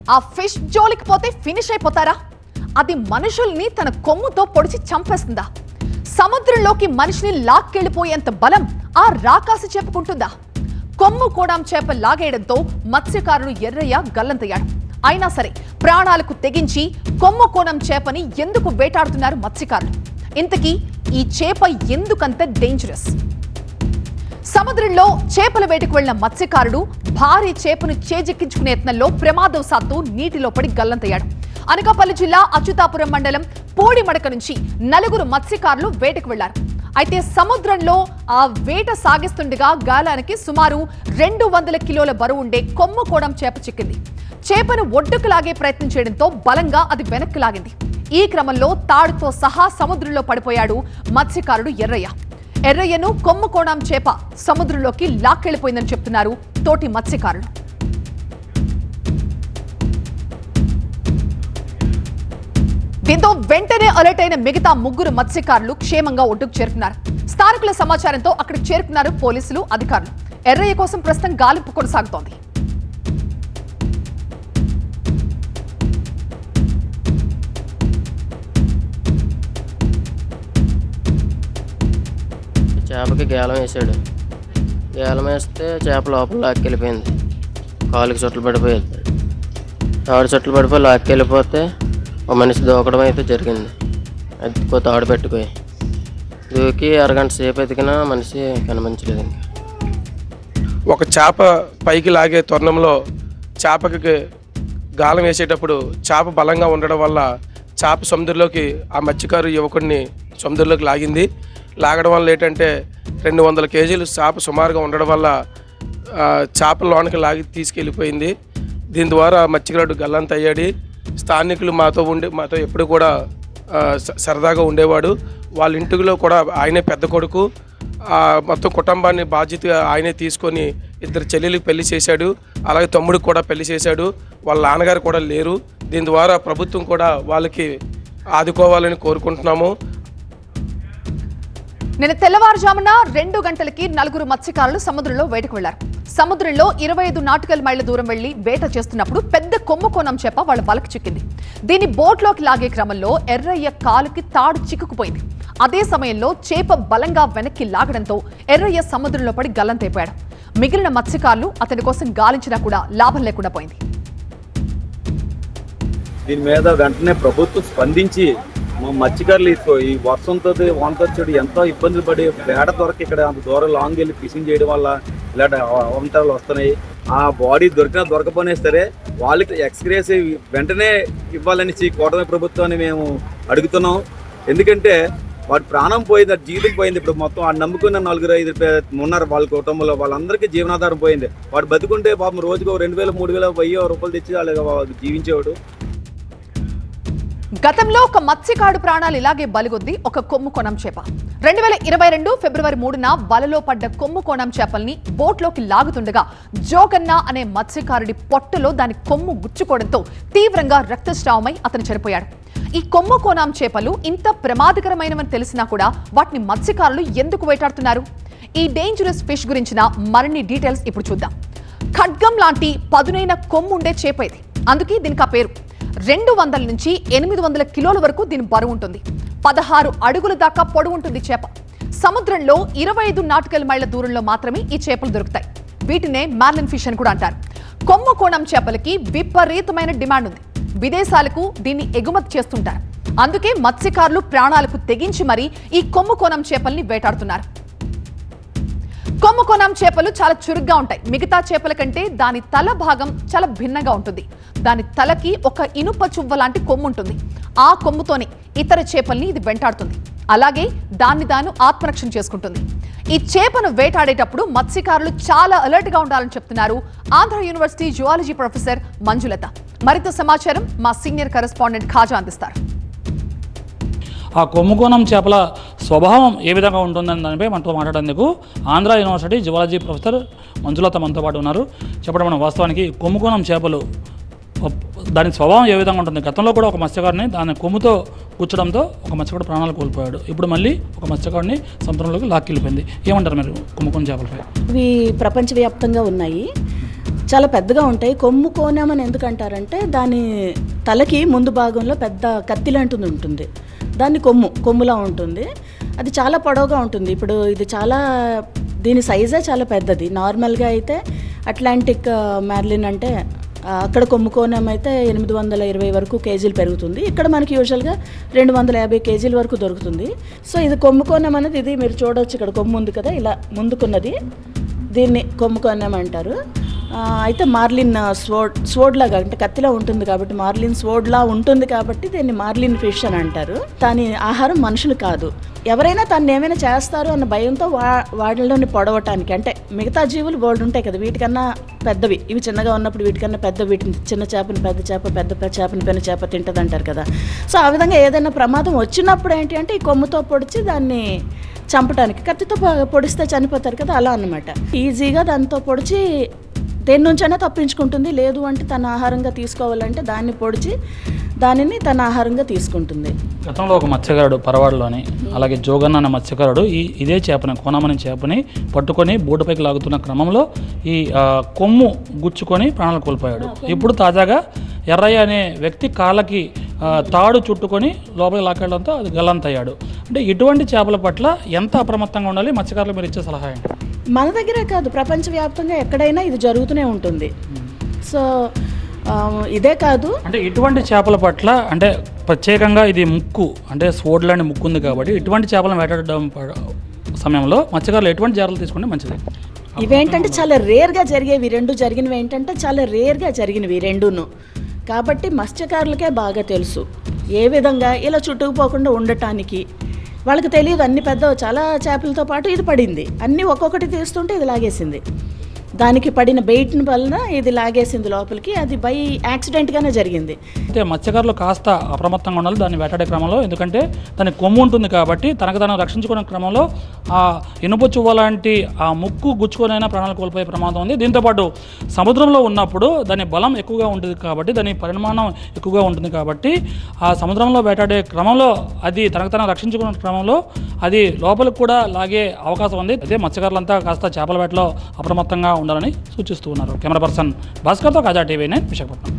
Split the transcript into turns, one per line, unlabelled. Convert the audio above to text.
ఆ ఫిష్ జోలికి పోతే ఫినిష్ అయిపోతారా? అది మనుషుల్ని తన కొమ్ముతో పొడిచి చంపేస్తుందా? సముద్రంలోకి మనిషిని లాక్కెళ్ళిపోయేంత బలం ఆ రాకాసి చెప్పుకుంటుందా? కొమ్ము కోడాం చేప లాగేయడంతో మత్స్యకారుడు ఎర్రయ్య గల్లంతయ్యాడు. అయినా సరే ప్రాణాలకు తెగించి కొమ్ము కోణం చేపని ఎందుకు వేటాడుతున్నారు మత్స్యకారులు? ఇంతకీ ఈ చేప ఎందుకంత డేంజరస్? సముద్రంలో చేపల వేటకు వెళ్లిన మత్స్యకారుడు భారీ చేపను చేజెక్కించుకునే యత్నంలో ప్రమాదవశాత్తు నీటిలో పడి గల్లంతయ్యాడు. అనకాపల్లి జిల్లా అచ్యుతాపురం మండలం పూడిమడక నుంచి 4 మత్స్యకారులు వేటకు వెళ్లారు. అయితే సముద్రంలో ఆ వేట సాగిస్తుండగా గాలానికి సుమారు 200 కిలోల బరువు ఉండే కొమ్ము కోడం చేప చిక్కింది. చేపను ఒడ్డుకు లాగే ప్రయత్నం చేయడంతో బలంగా అది వెనక్కి లాగింది. ఈ క్రమంలో తాడుతో సహా సముద్రంలో పడిపోయాడు మత్స్యకారుడు ఎర్రయ్య. ఎర్రయ్యను కొమ్ము కోణం చేప సముద్రంలోకి లాక్కెళ్లిపోయిందని చెప్తున్నారు తోటి మత్స్యకారులు. దీంతో వెంటనే అలర్ట్ అయిన మిగతా 3 మత్స్యకారులు క్షేమంగా ఒడ్డుకు చేరుకున్నారు. స్థానికుల సమాచారంతో అక్కడికి చేరుకున్నారు పోలీసులు, అధికారులు. ఎర్రయ్య కోసం ప్రస్తుతం గాలింపు కొనసాగుతోంది.
చేపకి గేలం వేసాడు. గేలం వేస్తే చేప లోపల లాక్కెళ్ళిపోయింది. కాలుకి చుట్టలు పడిపోయింది. తాడు చుట్టలు పడిపోయి లాక్కెళ్ళిపోతే ఒక మనిషి దూకడం అయితే జరిగింది. అది తాడు పెట్టుకోయి దూకి అరగంట సేపు ఎతికినా మనిషి కనిపించలేదు. ఇంకా
ఒక చేప పైకి లాగే తరుణంలో చేపకి గాలం వేసేటప్పుడు చేప బలంగా ఉండడం వల్ల చేప సముద్రంలోకి ఆ మత్స్యకారు యువకుడిని సముద్రంలోకి లాగింది. లాగడం వల్ల ఏంటంటే 200 కేజీలు చేప సుమారుగా ఉండడం వల్ల చేప లోనికి లాగి తీసుకెళ్ళిపోయింది. దీని ద్వారా మత్స్యకారుడు గల్లంత అయ్యాడు. స్థానికులు మాతో ఎప్పుడు కూడా సరదాగా ఉండేవాడు. వాళ్ళ ఇంటిలో కూడా ఆయనే పెద్ద కొడుకు. మొత్తం కుటుంబాన్ని బాధ్యతగా ఆయనే తీసుకొని 2 చెల్లెలకు పెళ్లి చేశాడు. అలాగే తమ్ముడికి కూడా పెళ్లి చేశాడు. వాళ్ళ నాన్నగారు కూడా లేరు. దీని ద్వారా ప్రభుత్వం కూడా వాళ్ళకి ఆదుకోవాలని కోరుకుంటున్నాము.
నిన్న తెల్లవారుజామున 2 గంటలకి 4 మత్స్యకారులు సముద్రంలో వేటకు వెళ్లారు. సముద్రంలో 25 నాటికల్ మైళ్ల దూరం వెళ్లి వేట చేస్తున్నప్పుడు పెద్ద కొమ్ము కోణం చేప వాళ్ళ వలకు చిక్కింది. దీన్ని బోట్లోకి లాగే క్రమంలో ఎర్రయ్య కాలుకి తాడు చిక్కుకుపోయింది. అదే సమయంలో చేప బలంగా వెనక్కి లాగడంతో ఎర్రయ్య సముద్రంలో పడి గల్లంతైపోయాడు. మిగిలిన మత్స్యకారులు అతని కోసం గాలించినా కూడా లాభం లేకుండా పోయింది.
దీని మీద వెంటనే ప్రభుత్వం స్పందించి మా మత్స్యకారులు ఈ వర్షంతో వానకొచ్చాడు ఎంతో ఇబ్బందులు పడి వేట దొరక ఇక్కడ అంత దూరం లాంగ్ వెళ్ళి ఫిషింగ్ చేయడం వల్ల ఇలాంటి అవంతరాలు వస్తున్నాయి. ఆ బాడీ దొరకపోయినా సరే వాళ్ళకి ఎక్స్గ్రేస్ వెంటనే ఇవ్వాలని కూటమి ప్రభుత్వాన్ని మేము అడుగుతున్నాం. ఎందుకంటే వాడి ప్రాణం పోయింది, అది జీవితం పోయింది. ఇప్పుడు మొత్తం వాడు నమ్ముకున్న 4-5 ఉన్నారు వాళ్ళ కుటుంబంలో, వాళ్ళందరికీ జీవనాధారం పోయింది. వాడు బతుకుంటే పాపం రోజుకు 2000, 3000, 1000 రూపాయలు తెచ్చి వాళ్ళు జీవించేవాడు.
గతంలో ఒక మత్స్యకారుడు ప్రాణాలు ఇలాగే బలిగొద్ది ఒక కొమ్ము కోణం చేప. 2022 ఫిబ్రవరి 3న వలలో పడ్డ కొమ్ము కోణం చేపల్ని బోట్లోకి లాగుతుండగా జోగన్న అనే మత్స్యకారుడి పొట్టలో దాని కొమ్ము గుచ్చుకోవడంతో తీవ్రంగా రక్తస్రావమై అతను చనిపోయాడు. ఈ కొమ్ము కోణం చేపలు ఇంత ప్రమాదకరమైనవని తెలిసినా కూడా వాటిని మత్స్యకారులు ఎందుకు వేటాడుతున్నారు? ఈ డేంజరస్ ఫిష్ గురించిన మరిన్ని డీటెయిల్స్ ఇప్పుడు చూద్దాం. ఖడ్గం లాంటి పదునైన కొమ్ము ఉండే చేప ఇది. అందుకే దీనికి ఆ పేరు. 200 నుంచి 800 కిలోల వరకు దీని బరువు ఉంటుంది. 16 అడుగుల దాకా పొడవు ఉంటుంది చేప. సముద్రంలో 25 నాటికల్ మైళ్ల దూరంలో మాత్రమే ఈ చేపలు దొరుకుతాయి. వీటినే మార్లిన్ ఫిష్ అని కూడా అంటారు. కొమ్ము కోణం చేపలకి విపరీతమైన డిమాండ్ ఉంది. విదేశాలకు దీన్ని ఎగుమతి చేస్తుంటారు. అందుకే మత్స్యకారులు ప్రాణాలకు తెగించి మరీ ఈ కొమ్ము కోణం చేపల్ని వేటాడుతున్నారు. కొమ్ము కోణం చేపలు చాలా చురుగ్గా ఉంటాయి. మిగతా చేపల కంటే దాని తల భాగం చాలా భిన్నంగా ఉంటుంది. దాని తలకి ఒక ఇనుప చువ్వ లాంటి కొమ్ము ఉంటుంది. ఆ కొమ్ముతోనే ఇతర చేపల్ని ఇది వెంటాడుతుంది. అలాగే దాన్ని తాను ఆత్మరక్షణ చేసుకుంటుంది. ఈ చేపను వేటాడేటప్పుడు మత్స్యకారులు చాలా అలర్ట్ గా ఉండాలని చెప్తున్నారు Andhra university zoology professor Manjulatha. మరింత సమాచారం మా సీనియర్ కరెస్పాండెంట్ ఖాజా అందిస్తారు.
ఆ కొమ్ముకోణం చేపల స్వభావం ఏ విధంగా ఉంటుందని దానిపై మనతో మాట్లాడేందుకు Andhra university zoology professor Manjulatha మనతో పాటు ఉన్నారు. చెప్పడం మనం వాస్తవానికి కొమ్ముకోణం చేపలు దాని స్వభావం ఏ విధంగా ఉంటుంది? గతంలో కూడా ఒక మత్స్యకారుని దాని కొమ్ముతో కూర్చడంతో ఒక మత్స్యకారుడు ప్రాణాలు కోల్పోయాడు. ఇప్పుడు మళ్ళీ ఒక మత్స్యకారుని సముద్రంలోకి లాక్కెళ్ళిపోయింది. ఏమంటారు మీరు కొమ్ముకోణం చేపలపై?
ఇవి ప్రపంచవ్యాప్తంగా ఉన్నాయి. చాలా పెద్దగా ఉంటాయి. కొమ్ము కోనం అని ఎందుకంటారంటే దాని తలకి ముందు భాగంలో పెద్ద కత్తి లాంటిది ఉంటుంది, దాన్ని కొమ్ములా ఉంటుంది. అది చాలా పొడవుగా ఉంటుంది. ఇప్పుడు ఇది దీని సైజే చాలా పెద్దది. నార్మల్గా అయితే అట్లాంటిక్ మార్లిన్ అంటే అక్కడ కొమ్ము కోనం అయితే 820 వరకు కేజీలు పెరుగుతుంది. ఇక్కడ మనకి యూజువల్గా 250 కేజీల వరకు దొరుకుతుంది. సో ఇది కొమ్ము కోనం అనేది ఇది మీరు చూడవచ్చు, ఇక్కడ కొమ్ము ఉంది కదా, ఇలా ముందుకున్నది దీన్ని కొమ్ము కోనం అంటారు. అయితే మార్లిన్ స్వోర్డ్ లాగా అంటే కత్తిలా ఉంటుంది కాబట్టి, మార్లిన్ స్వోర్డ్లా ఉంటుంది కాబట్టి దీన్ని మార్లిన్ ఫిష్ అని అంటారు. దాని ఆహారం మనుషులు కాదు. ఎవరైనా తను ఏమైనా చేస్తారు అన్న భయంతో వాటిలోని పొడవటానికి, అంటే మిగతా జీవులు బోల్డ్ ఉంటాయి కదా, వీటికన్నా పెద్దవి, ఇవి చిన్నగా ఉన్నప్పుడు వీటికన్నా పెద్ద, వీటిని చిన్న చేపని పెద్ద చేప, పెద్ద చేపని పెద్ద చేప తింటుంది అంటారు కదా. సో ఆ విధంగా ఏదైనా ప్రమాదం వచ్చినప్పుడు ఏంటి అంటే ఈ కొమ్ముతో పొడిచి దాన్ని చంపడానికి, కత్తితో పొడిస్తే చనిపోతారు కదా, అలా అన్నమాట. ఈజీగా దాంతో పొడిచి దేని నుంచైనా తప్పించుకుంటుంది. లేదు అంటే తన ఆహారంగా తీసుకోవాలంటే దాన్ని పొడిచి దానిని తన ఆహారంగా తీసుకుంటుంది.
గతంలో ఒక మత్స్యకారుడు పరవాడలోని, అలాగే జోగన్న అనే మత్స్యకారుడు ఇదే చేపని, కోనమనే చేపని పట్టుకొని బోటుపైకి లాగుతున్న క్రమంలో ఈ కొమ్ము గుచ్చుకొని ప్రాణాలు కోల్పోయాడు. ఇప్పుడు తాజాగా ఎర్రయ్య అనే వ్యక్తి కాళ్ళకి తాడు చుట్టుకొని లోపలికి లాకెళ్ళడంతో అది గల్లంతయ్యాడు. అంటే ఇటువంటి చేపల పట్ల ఎంత అప్రమత్తంగా ఉండాలి? మత్స్యకారులు మీరు ఇచ్చే సలహా ఏంటి?
మన దగ్గరే కాదు, ప్రపంచవ్యాప్తంగా ఎక్కడైనా ఇది జరుగుతూనే ఉంటుంది. సో ఇదే కాదు,
అంటే ఇటువంటి చేపల పట్ల అంటే ప్రత్యేకంగా ఇది ముక్కు అంటే స్వోర్డ్ లాంటి ముక్కు ఉంది కాబట్టి ఇటువంటి చేపలను వేటాడడం సమయంలో మత్స్యకారులు ఎటువంటి జాగ్రత్తలు తీసుకుంటే మంచిది?
ఇవేంటంటే చాలా రేర్గా జరిగేవి, రెండు జరిగినవి ఏంటంటే చాలా రేర్గా జరిగినవి రెండును. కాబట్టి మత్స్యకారులకే బాగా తెలుసు ఏ విధంగా ఇలా చుట్టుకుపోకుండా ఉండటానికి. వాళ్ళకి తెలియదు అన్ని చాలా చేపలతో పాటు ఇది పడింది, అన్నీ ఒక్కొక్కటి తీస్తుంటే ఇది లాగేసింది. దానికి పడిన బెయిట్ని వలన ఇది లాగేసింది లోపలికి, అది బై యాక్సిడెంట్గానే జరిగింది.
అయితే మత్స్యకారులు కాస్త అప్రమత్తంగా ఉండాలి దాన్ని వేటాడే క్రమంలో, ఎందుకంటే దాని కొమ్ము ఉంటుంది కాబట్టి తనకు తాను రక్షించుకునే క్రమంలో ఆ ఇనుప చువ్వ లాంటి ఆ ముక్కు గుచ్చుకొనైనా ప్రాణాలు కోల్పోయే ప్రమాదం ఉంది. దీంతోపాటు సముద్రంలో ఉన్నప్పుడు దాని బలం ఎక్కువగా ఉంటుంది కాబట్టి, దాని పరిమాణం ఎక్కువగా ఉంటుంది కాబట్టి ఆ సముద్రంలో వేటాడే క్రమంలో అది తనకు తాను రక్షించుకునే క్రమంలో అది లోపలికి కూడా లాగే అవకాశం ఉంది. అదే మత్స్యకారులంతా కాస్త చేపల వేటలో అప్రమత్తంగా ఉండాలని సూచిస్తూ ఉన్నారు. కెమెరా పర్సన్ భాస్కర్తో కాజా TV9 విశాఖపట్నం.